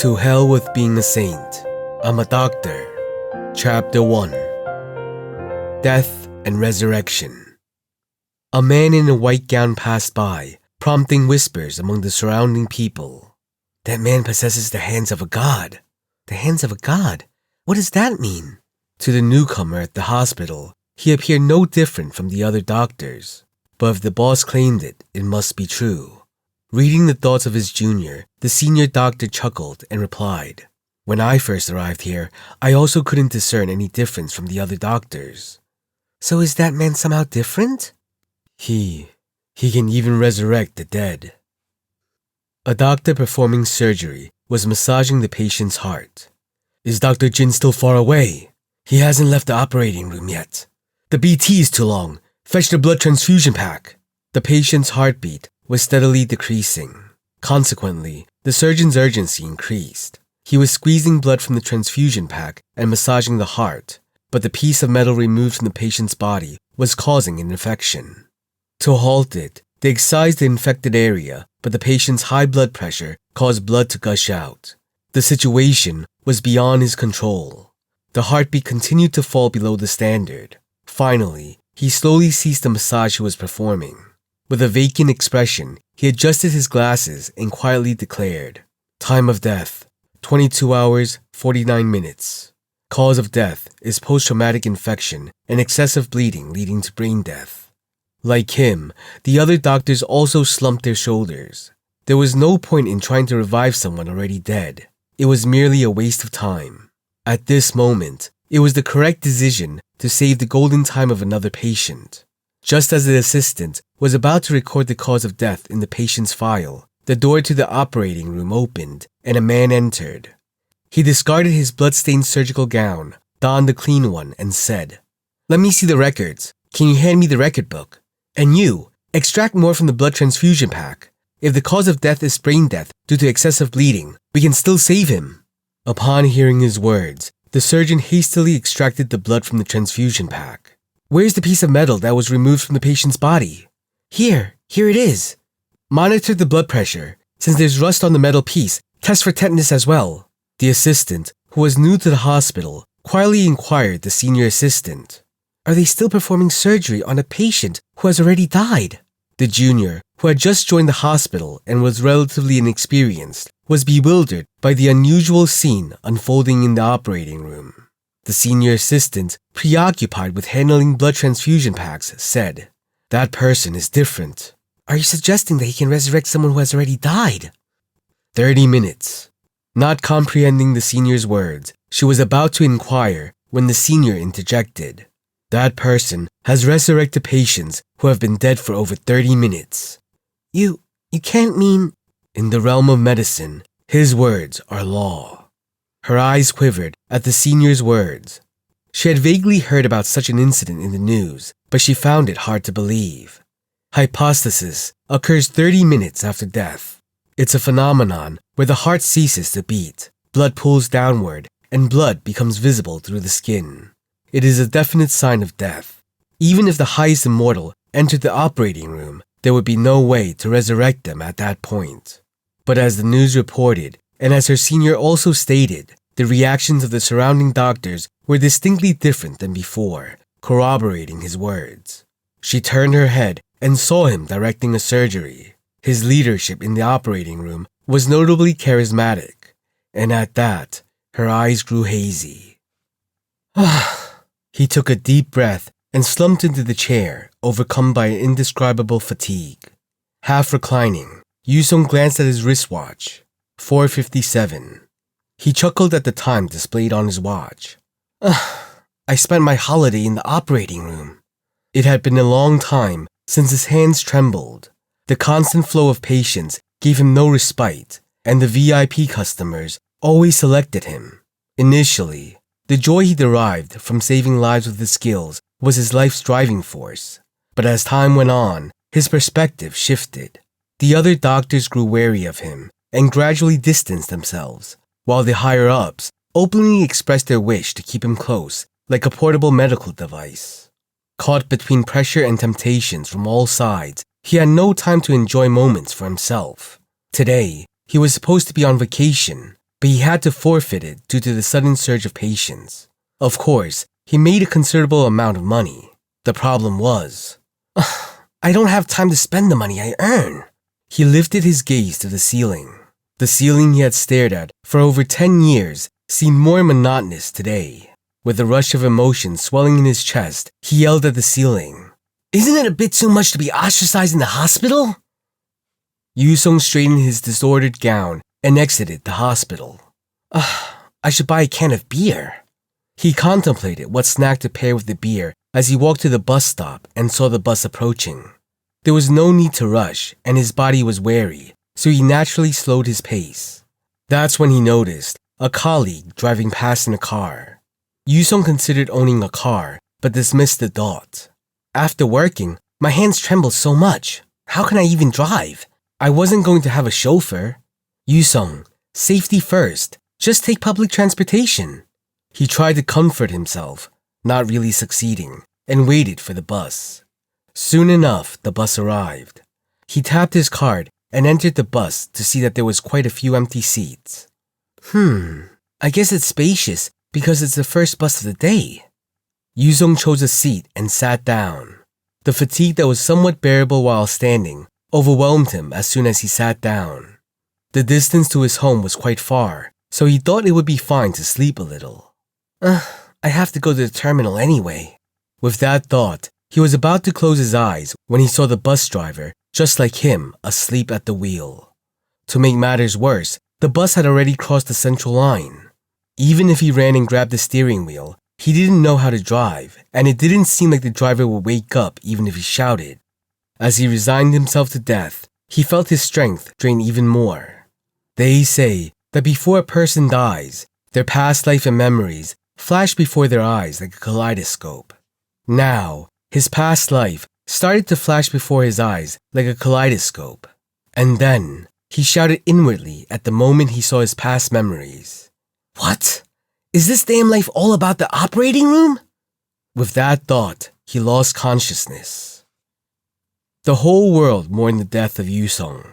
To Hell with Being a Saint. I'm a Doctor. Chapter 1. Death and Resurrection. A man in a white gown passed by, prompting whispers among the surrounding people. That man possesses the hands of a god. The hands of a god? What does that mean? To the newcomer at the hospital, he appeared no different from the other doctors. But if the boss claimed it, it must be true. Reading the thoughts of his junior, the senior doctor chuckled and replied, "When I first arrived here, I also couldn't discern any difference from the other doctors." So is that man somehow different? He can even resurrect the dead. A doctor performing surgery was massaging the patient's heart. Is Dr. Jin still far away? He hasn't left the operating room yet. The BT is too long. Fetch the blood transfusion pack. The patient's heartbeat was steadily decreasing. Consequently, the surgeon's urgency increased. He was squeezing blood from the transfusion pack and massaging the heart, but the piece of metal removed from the patient's body was causing an infection. To halt it, they excised the infected area, but the patient's high blood pressure caused blood to gush out. The situation was beyond his control. The heartbeat continued to fall below the standard. Finally, he slowly ceased the massage he was performing. With a vacant expression, he adjusted his glasses and quietly declared, "Time of death, 22 hours, 49 minutes. Cause of death is post-traumatic infection and excessive bleeding leading to brain death." Like him, the other doctors also slumped their shoulders. There was no point in trying to revive someone already dead. It was merely a waste of time. At this moment, it was the correct decision to save the golden time of another patient. Just as the assistant was about to record the cause of death in the patient's file, the door to the operating room opened and a man entered. He discarded his blood-stained surgical gown, donned a clean one, and said, "Let me see the records. Can you hand me the record book? And you, extract more from the blood transfusion pack. If the cause of death is brain death due to excessive bleeding, we can still save him." Upon hearing his words, the surgeon hastily extracted the blood from the transfusion pack. "Where's the piece of metal that was removed from the patient's body?" Here it is." "Monitor the blood pressure. Since there's rust on the metal piece, test for tetanus as well." The assistant, who was new to the hospital, quietly inquired the senior assistant, "Are they still performing surgery on a patient who has already died?" The junior, who had just joined the hospital and was relatively inexperienced, was bewildered by the unusual scene unfolding in the operating room. The senior assistant, preoccupied with handling blood transfusion packs, said, "That person is different." "Are you suggesting that he can resurrect someone who has already died?" 30 minutes. Not comprehending the senior's words, she was about to inquire when the senior interjected, "That person has resurrected patients who have been dead for over 30 minutes. You can't mean..." In the realm of medicine, his words are law. Her eyes quivered at the senior's words. She had vaguely heard about such an incident in the news, but she found it hard to believe. Hypostasis occurs 30 minutes after death. It's a phenomenon where the heart ceases to beat, blood pools downward, and blood becomes visible through the skin. It is a definite sign of death. Even if the highest immortal entered the operating room, there would be no way to resurrect them at that point. But as the news reported, and as her senior also stated, the reactions of the surrounding doctors were distinctly different than before, corroborating his words. She turned her head and saw him directing a surgery. His leadership in the operating room was notably charismatic, and at that, her eyes grew hazy. He took a deep breath and slumped into the chair, overcome by an indescribable fatigue. Half reclining, Yusong glanced at his wristwatch. 4:57. He chuckled at the time displayed on his watch. I spent my holiday in the operating room." It had been a long time since his hands trembled. The constant flow of patients gave him no respite, and the VIP customers always selected him. Initially, the joy he derived from saving lives with his skills was his life's driving force. But as time went on, his perspective shifted. The other doctors grew wary of him and gradually distanced themselves, while the higher-ups openly expressed their wish to keep him close, like a portable medical device. Caught between pressure and temptations from all sides, he had no time to enjoy moments for himself. Today, he was supposed to be on vacation, but he had to forfeit it due to the sudden surge of patients. Of course, he made a considerable amount of money. The problem was, I don't have time to spend the money I earn. He lifted his gaze to the ceiling. The ceiling he had stared at for over 10 years seemed more monotonous today. With a rush of emotion swelling in his chest, he yelled at the ceiling, "Isn't it a bit too much to be ostracized in the hospital?" Yusong straightened his disordered gown and exited the hospital. I should buy a can of beer. He contemplated what snack to pair with the beer as he walked to the bus stop and saw the bus approaching. There was no need to rush, and his body was wary, so he naturally slowed his pace. That's when he noticed a colleague driving past in a car. Yusong considered owning a car, but dismissed the thought. After working, my hands tremble so much. How can I even drive? I wasn't going to have a chauffeur. Yusong, safety first. Just take public transportation. He tried to comfort himself, not really succeeding, and waited for the bus. Soon enough, the bus arrived. He tapped his card and entered the bus to see that there was quite a few empty seats. I guess it's spacious because it's the first bus of the day. Yusong chose a seat and sat down. The fatigue that was somewhat bearable while standing overwhelmed him as soon as he sat down. The distance to his home was quite far, so he thought it would be fine to sleep a little. I have to go to the terminal anyway. With that thought, he was about to close his eyes when he saw the bus driver, just like him, asleep at the wheel. To make matters worse, the bus had already crossed the central line. Even if he ran and grabbed the steering wheel, he didn't know how to drive, and it didn't seem like the driver would wake up even if he shouted. As he resigned himself to death, he felt his strength drain even more. They say that before a person dies, their past life and memories flash before their eyes like a kaleidoscope. Now, his past life started to flash before his eyes like a kaleidoscope. And then, he shouted inwardly at the moment he saw his past memories. What? Is this damn life all about the operating room? With that thought, he lost consciousness. The whole world mourned the death of Yusong.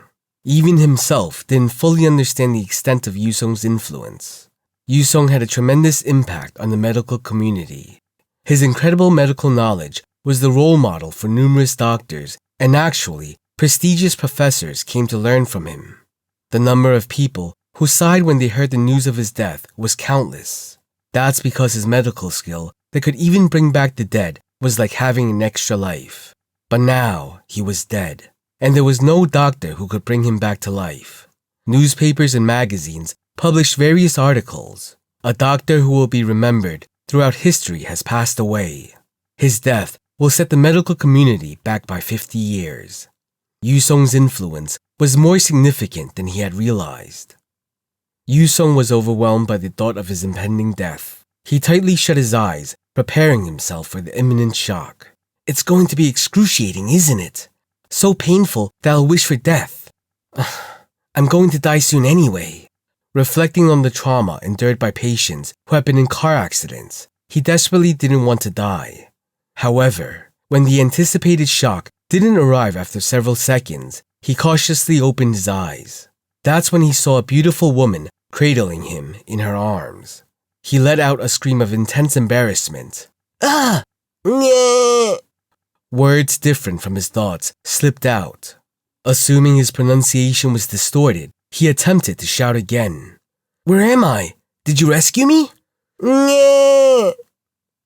Even himself didn't fully understand the extent of Yusong's influence. Yusong had a tremendous impact on the medical community. His incredible medical knowledge was the role model for numerous doctors, and actually, prestigious professors came to learn from him. The number of people who sighed when they heard the news of his death was countless. That's because his medical skill that could even bring back the dead was like having an extra life. But now, he was dead, and there was no doctor who could bring him back to life. Newspapers and magazines published various articles. A doctor who will be remembered throughout history has passed away. His death will set the medical community back by 50 years. Yusong's influence was more significant than he had realized. Yusong was overwhelmed by the thought of his impending death. He tightly shut his eyes, preparing himself for the imminent shock. It's going to be excruciating, isn't it? So painful that I'll wish for death. I'm going to die soon anyway. Reflecting on the trauma endured by patients who had been in car accidents, he desperately didn't want to die. However, when the anticipated shock didn't arrive after several seconds, he cautiously opened his eyes. That's when he saw a beautiful woman cradling him in her arms. He let out a scream of intense embarrassment. Ah! Nyeh! Words different from his thoughts slipped out. Assuming his pronunciation was distorted, he attempted to shout again. Where am I? Did you rescue me? Nyeh!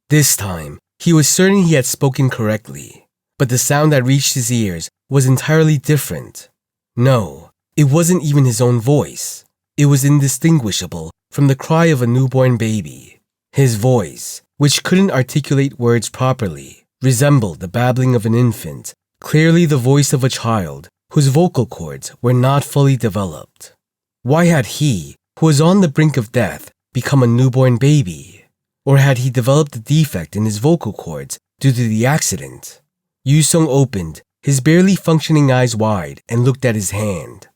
This time, he was certain he had spoken correctly, but the sound that reached his ears was entirely different. No, it wasn't even his own voice. It was indistinguishable from the cry of a newborn baby. His voice, which couldn't articulate words properly, resembled the babbling of an infant, clearly the voice of a child whose vocal cords were not fully developed. Why had he, who was on the brink of death, become a newborn baby? Or had he developed a defect in his vocal cords due to the accident? Yusong opened his barely functioning eyes wide and looked at his hand.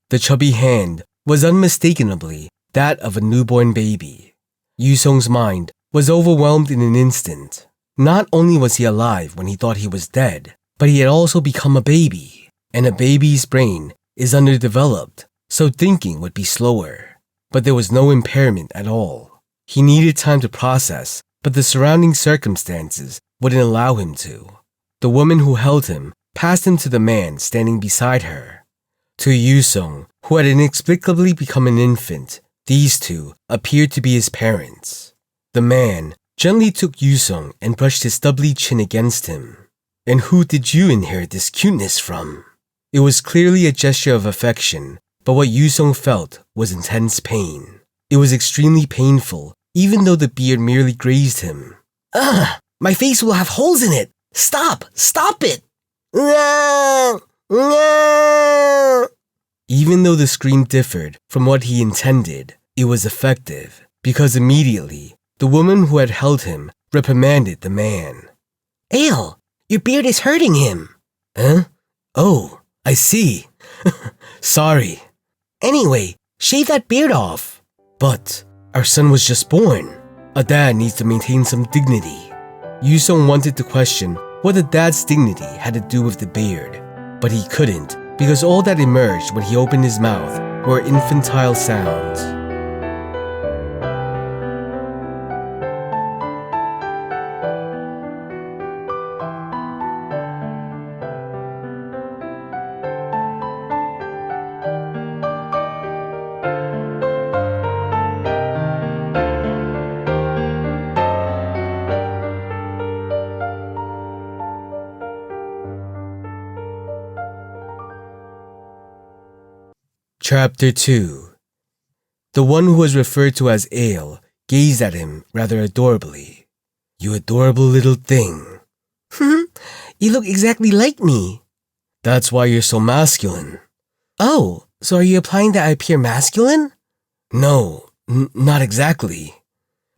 The chubby hand was unmistakably that of a newborn baby. Yusong's mind was overwhelmed in an instant. Not only was he alive when he thought he was dead, but he had also become a baby. And a baby's brain is underdeveloped, so thinking would be slower. but there was no impairment at all. He needed time to process, but the surrounding circumstances wouldn't allow him to. The woman who held him passed him to the man standing beside her. To Yusong, who had inexplicably become an infant, these two appeared to be his parents. The man gently took Yusong and brushed his stubbly chin against him. "And who did you inherit this cuteness from?" It was clearly a gesture of affection, but what Yusong felt was intense pain. It was extremely painful, even though the beard merely grazed him. "Ugh! My face will have holes in it! Stop! Stop it!" Even though the scream differed from what he intended, it was effective, because immediately, the woman who had held him reprimanded the man. "Ale, your beard is hurting him." "Huh? Oh, I see. Sorry. Anyway, shave that beard off." "But our son was just born. A dad needs to maintain some dignity." Yusong wanted to question what the dad's dignity had to do with the beard, but he couldn't because all that emerged when he opened his mouth were infantile sounds. Chapter 2. The one who was referred to as Ale gazed at him rather adorably. "You adorable little thing." "You look exactly like me." "That's why you're so masculine." "Oh, so are you implying that I appear masculine?" "No, not exactly."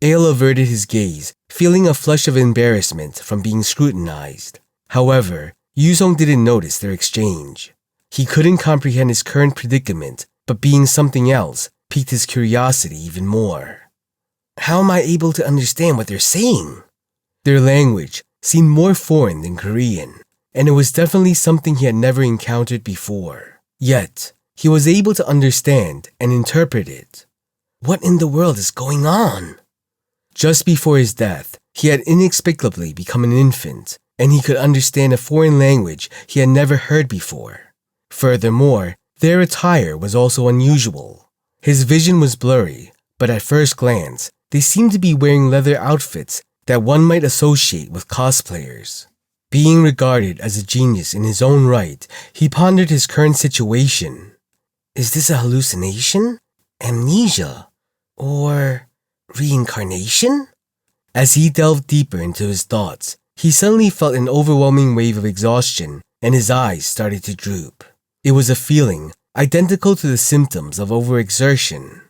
Ale averted his gaze, feeling a flush of embarrassment from being scrutinized. However, Yusong didn't notice their exchange. He couldn't comprehend his current predicament, but being something else piqued his curiosity even more. "How am I able to understand what they're saying?" Their language seemed more foreign than Korean, and it was definitely something he had never encountered before. Yet, he was able to understand and interpret it. What in the world is going on? Just before his death, he had inexplicably become an infant, and he could understand a foreign language he had never heard before. Furthermore, their attire was also unusual. His vision was blurry, but at first glance, they seemed to be wearing leather outfits that one might associate with cosplayers. Being regarded as a genius in his own right, he pondered his current situation. Is this a hallucination? Amnesia? Or reincarnation? As he delved deeper into his thoughts, he suddenly felt an overwhelming wave of exhaustion and his eyes started to droop. It was a feeling identical to the symptoms of overexertion.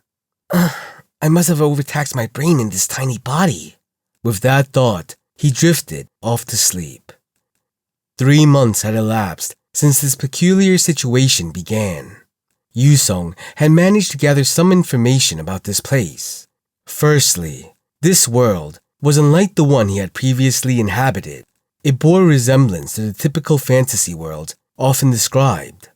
I must have overtaxed my brain in this tiny body. With that thought, he drifted off to sleep. 3 months had elapsed since this peculiar situation began. Yusong had managed to gather some information about this place. Firstly, this world was unlike the one he had previously inhabited. It bore a resemblance to the typical fantasy world often described.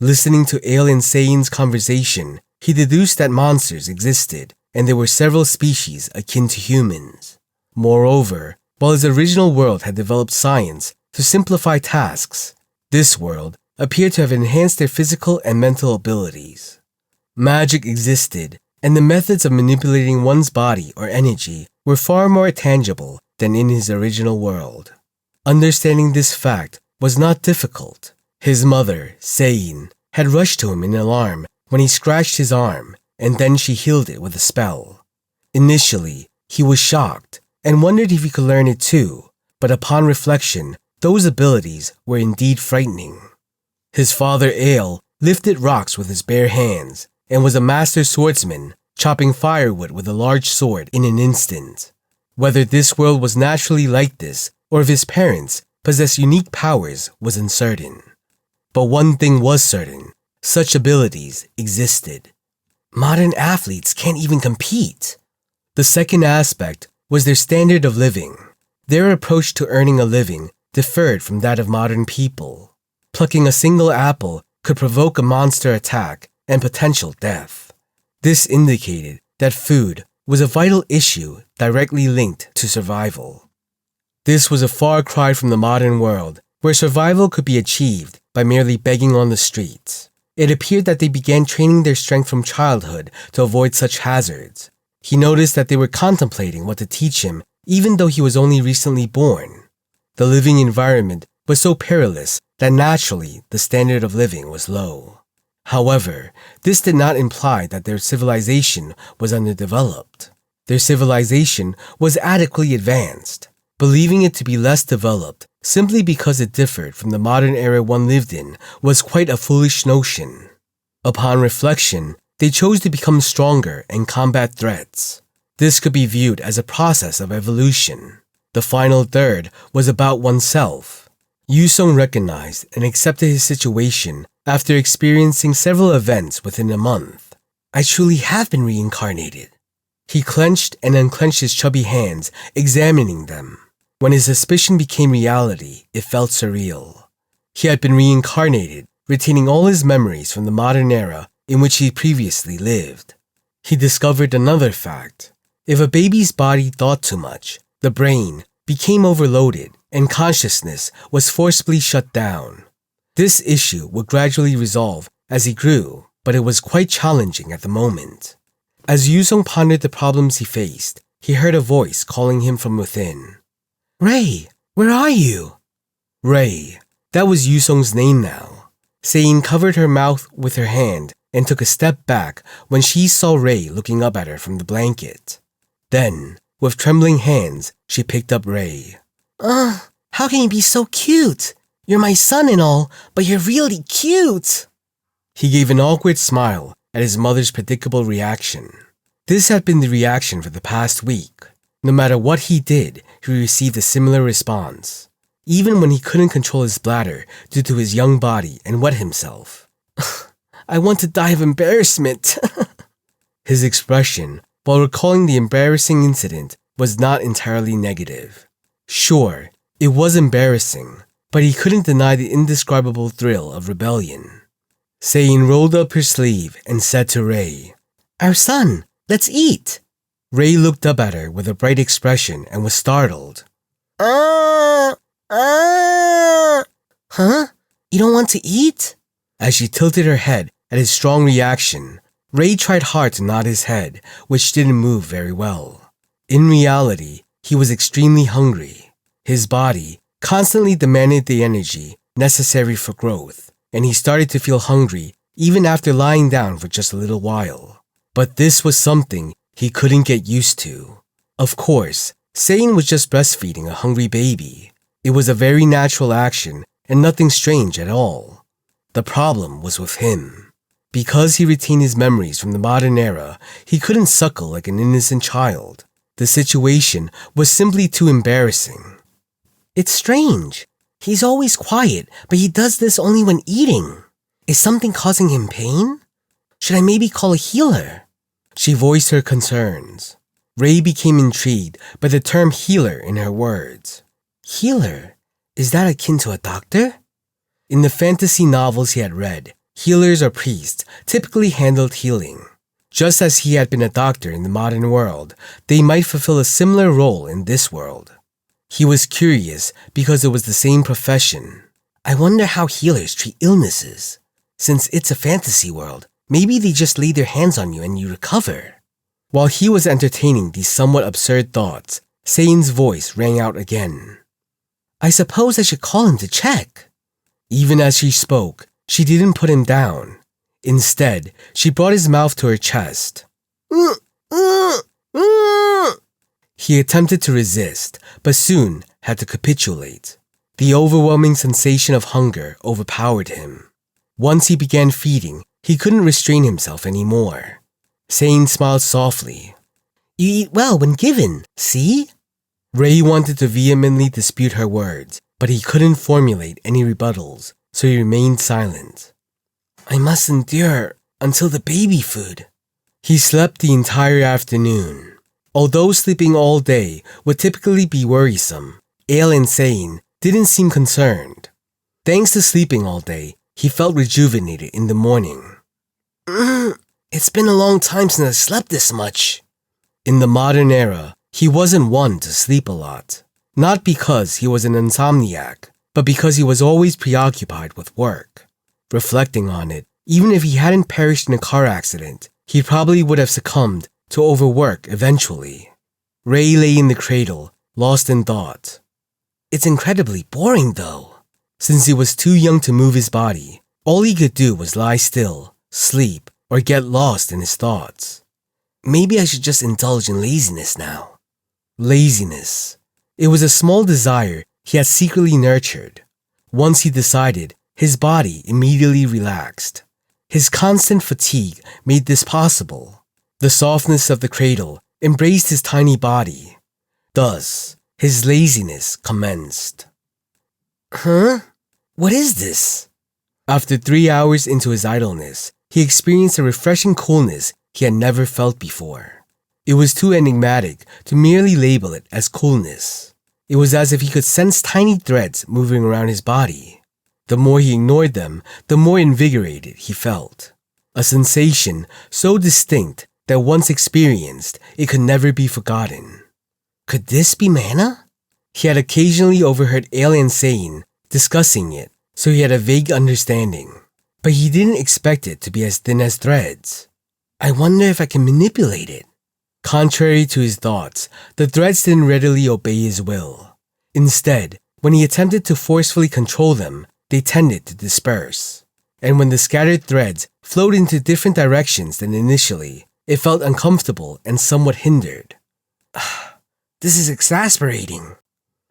Listening to Ale and Sein's conversation, he deduced that monsters existed and there were several species akin to humans. Moreover, while his original world had developed science to simplify tasks, this world appeared to have enhanced their physical and mental abilities. Magic existed, and the methods of manipulating one's body or energy were far more tangible than in his original world. Understanding this fact was not difficult. His mother, Sein, had rushed to him in alarm when he scratched his arm, and then she healed it with a spell. Initially, he was shocked and wondered if he could learn it too, but upon reflection, those abilities were indeed frightening. His father, Ale, lifted rocks with his bare hands and was a master swordsman, chopping firewood with a large sword in an instant. Whether this world was naturally like this or if his parents possessed unique powers was uncertain. But one thing was certain, such abilities existed. Modern athletes can't even compete. The second aspect was their standard of living. Their approach to earning a living differed from that of modern people. Plucking a single apple could provoke a monster attack and potential death. This indicated that food was a vital issue directly linked to survival. This was a far cry from the modern world, where survival could be achieved by merely begging on the streets. It appeared that they began training their strength from childhood to avoid such hazards. He noticed that they were contemplating what to teach him even though he was only recently born. The living environment was so perilous that naturally the standard of living was low. However, this did not imply that their civilization was underdeveloped. Their civilization was adequately advanced. Believing it to be less developed simply because it differed from the modern era one lived in was quite a foolish notion. Upon reflection, they chose to become stronger and combat threats. This could be viewed as a process of evolution. The final third was about oneself. Yusong recognized and accepted his situation after experiencing several events within a month. I truly have been reincarnated. He clenched and unclenched his chubby hands, examining them. When his suspicion became reality, it felt surreal. He had been reincarnated, retaining all his memories from the modern era in which he previously lived. He discovered another fact. If a baby's body thought too much, the brain became overloaded and consciousness was forcibly shut down. This issue would gradually resolve as he grew, but it was quite challenging at the moment. As Yusong pondered the problems he faced, he heard a voice calling him from within. Ray, where are you? Ray, that was Yusong's name now. Sein covered her mouth with her hand and took a step back when she saw Ray looking up at her from the blanket. Then, with trembling hands, she picked up Ray. How can you be so cute? You're my son and all, but you're really cute. He gave an awkward smile at his mother's predictable reaction. This had been the reaction for the past week. No matter what he did, he received a similar response. Even when he couldn't control his bladder due to his young body and wet himself. I want to die of embarrassment. His expression, while recalling the embarrassing incident, was not entirely negative. Sure, it was embarrassing, but he couldn't deny the indescribable thrill of rebellion. Sein rolled up her sleeve and said to Ray, Our son, let's eat. Ray looked up at her with a bright expression and was startled. Huh? You don't want to eat? As she tilted her head at his strong reaction, Ray tried hard to nod his head, which didn't move very well. In reality, he was extremely hungry. His body constantly demanded the energy necessary for growth, and he started to feel hungry even after lying down for just a little while. But this was something he couldn't get used to. Of course, Sein was just breastfeeding a hungry baby. It was a very natural action and nothing strange at all. The problem was with him. Because he retained his memories from the modern era, he couldn't suckle like an innocent child. The situation was simply too embarrassing. It's strange. He's always quiet, but he does this only when eating. Is something causing him pain? Should I maybe call a healer? She voiced her concerns. Ray became intrigued by the term healer in her words. Healer? Is that akin to a doctor? In the fantasy novels he had read, healers or priests typically handled healing. Just as he had been a doctor in the modern world, they might fulfill a similar role in this world. He was curious because it was the same profession. I wonder how healers treat illnesses. Since it's a fantasy world, maybe they just lay their hands on you and you recover. While he was entertaining these somewhat absurd thoughts, Sein's voice rang out again. I suppose I should call him to check. Even as she spoke, she didn't put him down. Instead, she brought his mouth to her chest. He attempted to resist, but soon had to capitulate. The overwhelming sensation of hunger overpowered him. Once he began feeding, he couldn't restrain himself anymore. Sein smiled softly. You eat well when given, see? Ray wanted to vehemently dispute her words, but he couldn't formulate any rebuttals, so he remained silent. I must endure until the baby food. He slept the entire afternoon. Although sleeping all day would typically be worrisome, Ale and Sein didn't seem concerned. Thanks to sleeping all day, he felt rejuvenated in the morning. It's been a long time since I slept this much. In the modern era, he wasn't one to sleep a lot. Not because he was an insomniac, but because he was always preoccupied with work. Reflecting on it, even if he hadn't perished in a car accident, he probably would have succumbed to overwork eventually. Ray lay in the cradle, lost in thought. It's incredibly boring though. Since he was too young to move his body, all he could do was lie still, sleep, or get lost in his thoughts. Maybe I should just indulge in laziness now. Laziness. It was a small desire he had secretly nurtured. Once he decided, his body immediately relaxed. His constant fatigue made this possible. The softness of the cradle embraced his tiny body. Thus, his laziness commenced. Huh? What is this? After 3 hours into his idleness, he experienced a refreshing coolness he had never felt before. It was too enigmatic to merely label it as coolness. It was as if he could sense tiny threads moving around his body. The more he ignored them, the more invigorated he felt. A sensation so distinct that once experienced, it could never be forgotten. Could this be mana? He had occasionally overheard aliens saying, discussing it, so he had a vague understanding. But he didn't expect it to be as thin as threads. I wonder if I can manipulate it. Contrary to his thoughts, the threads didn't readily obey his will. Instead, when he attempted to forcefully control them, they tended to disperse. And when the scattered threads flowed into different directions than initially, it felt uncomfortable and somewhat hindered. This is exasperating.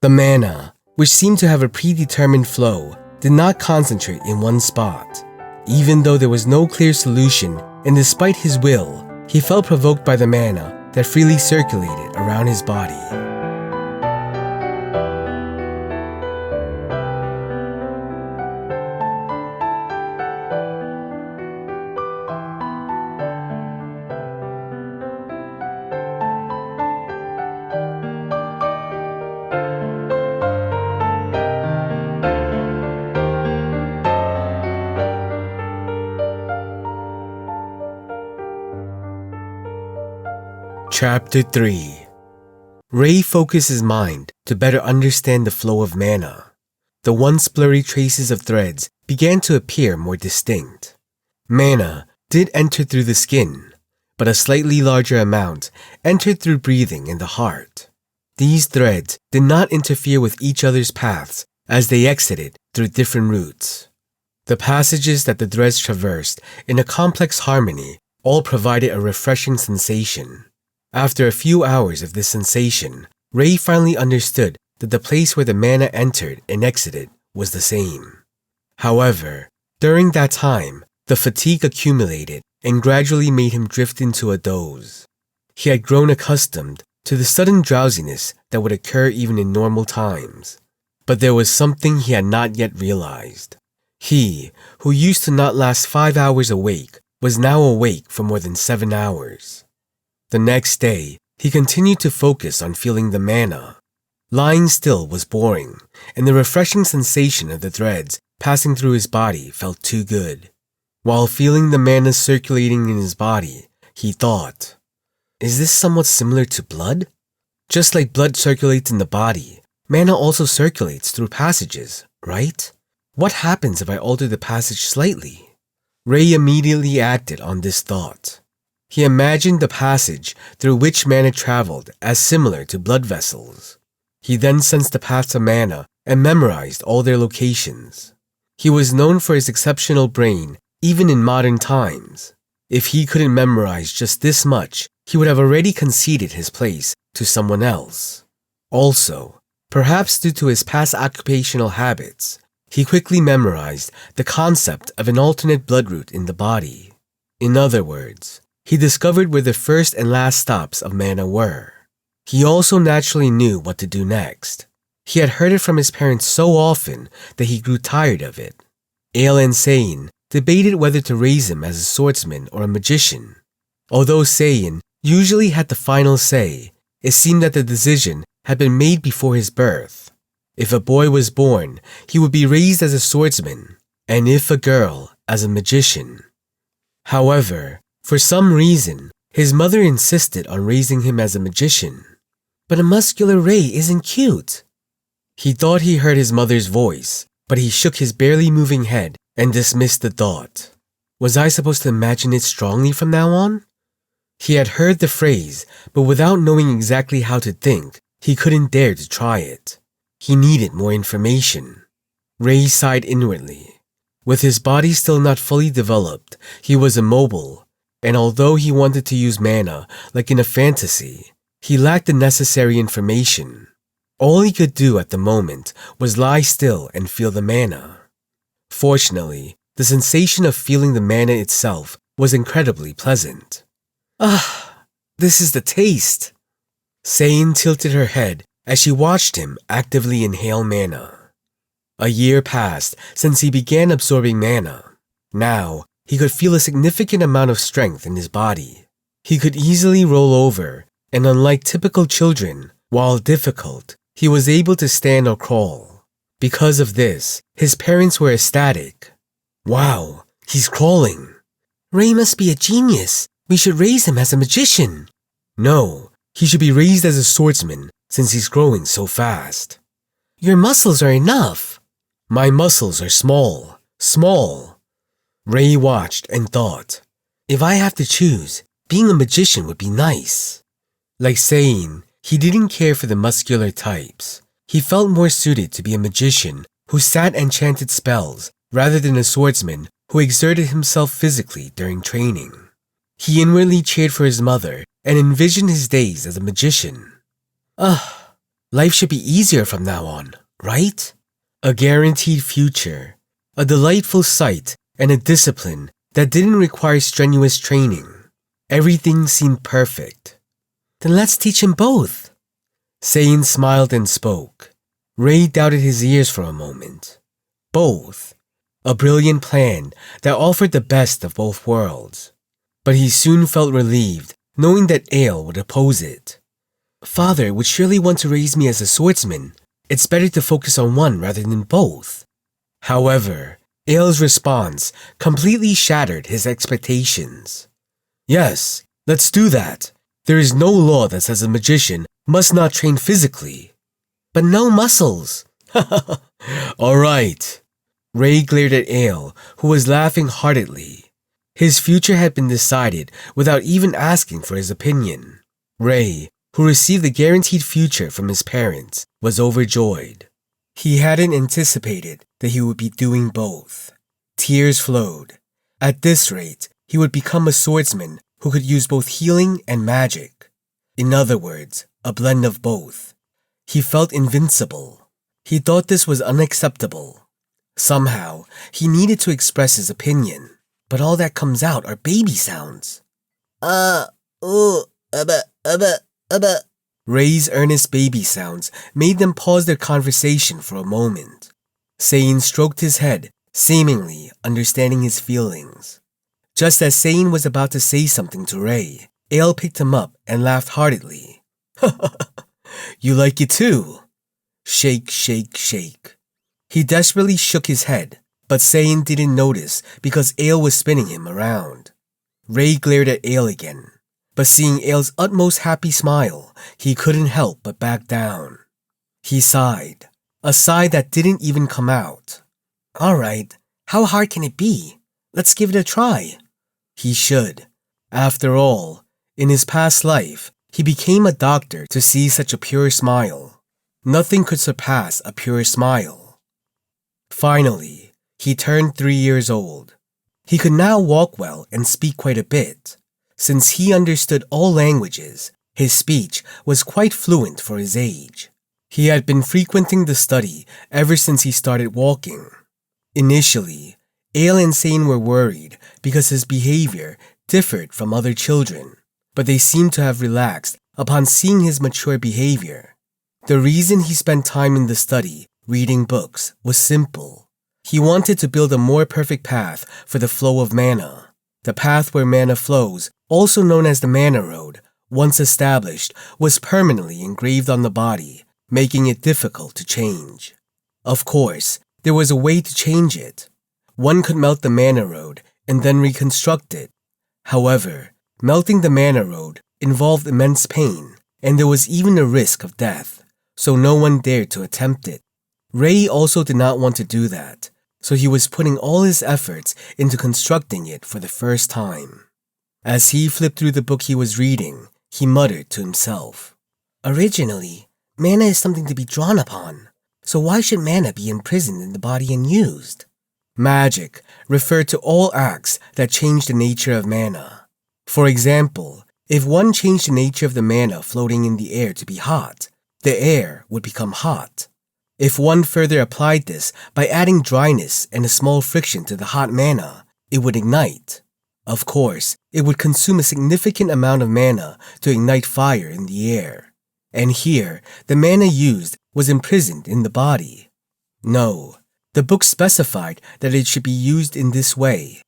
The mana, which seemed to have a predetermined flow, did not concentrate in one spot. Even though there was no clear solution, and despite his will, he felt provoked by the mana that freely circulated around his body. Chapter 3. Ray focused his mind to better understand the flow of mana. The once blurry traces of threads began to appear more distinct. Mana did enter through the skin, but a slightly larger amount entered through breathing and the heart. These threads did not interfere with each other's paths as they exited through different routes. The passages that the threads traversed in a complex harmony all provided a refreshing sensation. After a few hours of this sensation, Ray finally understood that the place where the mana entered and exited was the same. However, during that time, the fatigue accumulated and gradually made him drift into a doze. He had grown accustomed to the sudden drowsiness that would occur even in normal times. But there was something he had not yet realized. He, who used to not last 5 hours awake, was now awake for more than 7 hours. The next day, he continued to focus on feeling the mana. Lying still was boring, and the refreshing sensation of the threads passing through his body felt too good. While feeling the mana circulating in his body, he thought, is this somewhat similar to blood? Just like blood circulates in the body, mana also circulates through passages, right? What happens if I alter the passage slightly? Ray immediately acted on this thought. He imagined the passage through which mana traveled as similar to blood vessels. He then sensed the paths of mana and memorized all their locations. He was known for his exceptional brain even in modern times. If he couldn't memorize just this much, he would have already conceded his place to someone else. Also, perhaps due to his past occupational habits, he quickly memorized the concept of an alternate blood route in the body. In other words, he discovered where the first and last stops of mana were. He also naturally knew what to do next. He had heard it from his parents so often that he grew tired of it. Ale and Sein debated whether to raise him as a swordsman or a magician. Although Sein usually had the final say, it seemed that the decision had been made before his birth. If a boy was born, he would be raised as a swordsman, and if a girl, as a magician. However, For some reason, his mother insisted on raising him as a magician. But a muscular Ray isn't cute. He thought he heard his mother's voice, but he shook his barely moving head and dismissed the thought. Was I supposed to imagine it strongly from now on? He had heard the phrase, but without knowing exactly how to think, he couldn't dare to try it. He needed more information. Ray sighed inwardly. With his body still not fully developed, he was immobile, and although he wanted to use mana like in a fantasy, he lacked the necessary information. All he could do at the moment was lie still and feel the mana. Fortunately, the sensation of feeling the mana itself was incredibly pleasant. This is the taste. Sein tilted her head as she watched him actively inhale mana. A year passed since he began absorbing mana. Now, he could feel a significant amount of strength in his body. He could easily roll over, and unlike typical children, while difficult, he was able to stand or crawl. Because of this, his parents were ecstatic. Wow, he's crawling. Ray must be a genius. We should raise him as a magician. No, he should be raised as a swordsman since he's growing so fast. Your muscles are enough. My muscles are small. Ray watched and thought, if I have to choose, being a magician would be nice. Like Sein, he didn't care for the muscular types. He felt more suited to be a magician who sat and chanted spells rather than a swordsman who exerted himself physically during training. He inwardly cheered for his mother and envisioned his days as a magician. Life should be easier from now on, right? A guaranteed future, a delightful sight, and a discipline that didn't require strenuous training. Everything seemed perfect. Then let's teach him both. Sein smiled and spoke. Ray doubted his ears for a moment. Both. A brilliant plan that offered the best of both worlds. But he soon felt relieved, knowing that Ale would oppose it. Father would surely want to raise me as a swordsman. It's better to focus on one rather than both. However, Ale's response completely shattered his expectations. Yes, let's do that. There is no law that says a magician must not train physically. But no muscles. All right. Ray glared at Ale, who was laughing heartedly. His future had been decided without even asking for his opinion. Ray, who received the guaranteed future from his parents, was overjoyed. He hadn't anticipated that he would be doing both. Tears flowed. At this rate, he would become a swordsman who could use both healing and magic. In other words, a blend of both. He felt invincible. He thought this was unacceptable. Somehow, he needed to express his opinion, but all that comes out are baby sounds. Ray's earnest baby sounds made them pause their conversation for a moment. Sein stroked his head, seemingly understanding his feelings. Just as Sein was about to say something to Ray, Ale picked him up and laughed heartedly. You like it too? Shake, shake, shake. He desperately shook his head, but Sein didn't notice because Ale was spinning him around. Ray glared at Ale again, but seeing Ale's utmost happy smile, he couldn't help but back down. He sighed, a sigh that didn't even come out. All right, how hard can it be? Let's give it a try. He should. After all, in his past life, he became a doctor to see such a pure smile. Nothing could surpass a pure smile. Finally, he turned 3 years old. He could now walk well and speak quite a bit. Since he understood all languages, his speech was quite fluent for his age. He had been frequenting the study ever since he started walking. Initially, Ale and Sein were worried because his behavior differed from other children, but they seemed to have relaxed upon seeing his mature behavior. The reason he spent time in the study, reading books, was simple. He wanted to build a more perfect path for the flow of mana. The path where mana flows, also known as the mana road, once established, was permanently engraved on the body, making it difficult to change. Of course, there was a way to change it. One could melt the mana road and then reconstruct it. However, melting the mana road involved immense pain, and there was even a risk of death, so no one dared to attempt it. Ray also did not want to do that, so he was putting all his efforts into constructing it for the first time. As he flipped through the book he was reading, he muttered to himself, "Originally, mana is something to be drawn upon, so why should mana be imprisoned in the body and used?" Magic referred to all acts that change the nature of mana. For example, if one changed the nature of the mana floating in the air to be hot, the air would become hot. If one further applied this by adding dryness and a small friction to the hot mana, it would ignite. Of course, it would consume a significant amount of mana to ignite fire in the air. And here, the mana used was imprisoned in the body. No, the book specified that it should be used in this way.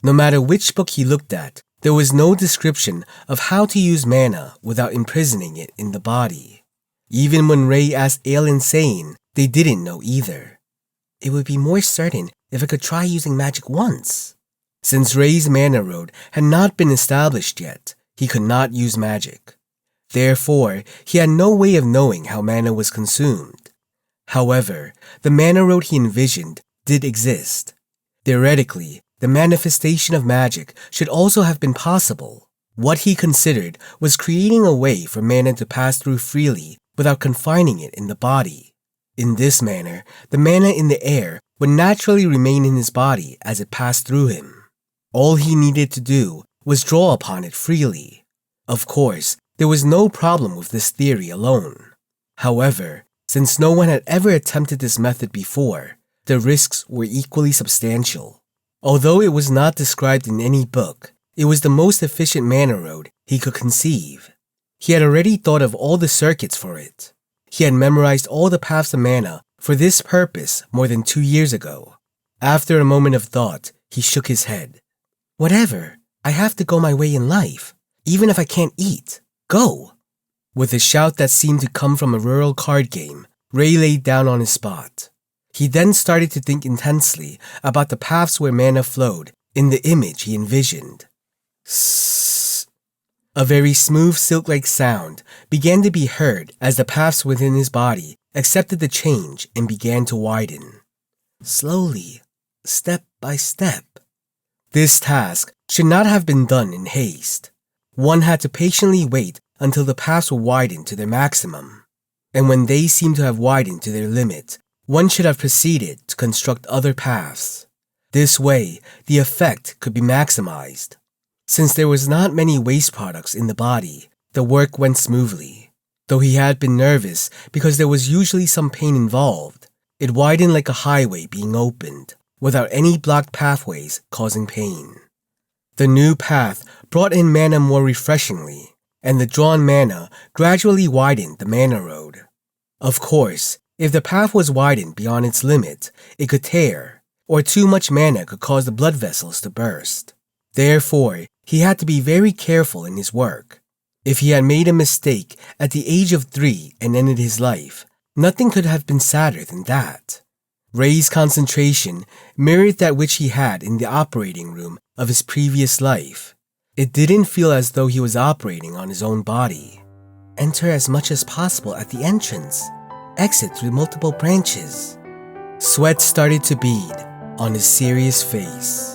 No matter which book he looked at, there was no description of how to use mana without imprisoning it in the body. Even when Ray asked Ale and Sane, they didn't know either. It would be more certain if I could try using magic once. Since Ray's mana road had not been established yet, he could not use magic. Therefore, he had no way of knowing how mana was consumed. However, the mana road he envisioned did exist. Theoretically, the manifestation of magic should also have been possible. What he considered was creating a way for mana to pass through freely without confining it in the body. In this manner, the mana in the air would naturally remain in his body as it passed through him. All he needed to do was draw upon it freely. Of course, there was no problem with this theory alone. However, since no one had ever attempted this method before, the risks were equally substantial. Although it was not described in any book, it was the most efficient mana road he could conceive. He had already thought of all the circuits for it. He had memorized all the paths of mana for this purpose more than 2 years ago. After a moment of thought, he shook his head. "Whatever, I have to go my way in life, even if I can't eat. Go!" With a shout that seemed to come from a rural card game, Ray laid down on his spot. He then started to think intensely about the paths where mana flowed in the image he envisioned. Sssss. A very smooth silk-like sound began to be heard as the paths within his body accepted the change and began to widen. Slowly, step by step. This task should not have been done in haste. One had to patiently wait until the paths were widened to their maximum. And when they seemed to have widened to their limit, one should have proceeded to construct other paths. This way, the effect could be maximized. Since there was not many waste products in the body, the work went smoothly. Though he had been nervous because there was usually some pain involved, it widened like a highway being opened, without any blocked pathways causing pain. The new path brought in mana more refreshingly, and the drawn mana gradually widened the mana road. Of course, if the path was widened beyond its limit, it could tear, or too much mana could cause the blood vessels to burst. Therefore, he had to be very careful in his work. If he had made a mistake at the age of 3 and ended his life, nothing could have been sadder than that. Ray's concentration mirrored that which he had in the operating room of his previous life. It didn't feel as though he was operating on his own body. Enter as much as possible at the entrance. Exit through multiple branches. Sweat started to bead on his serious face.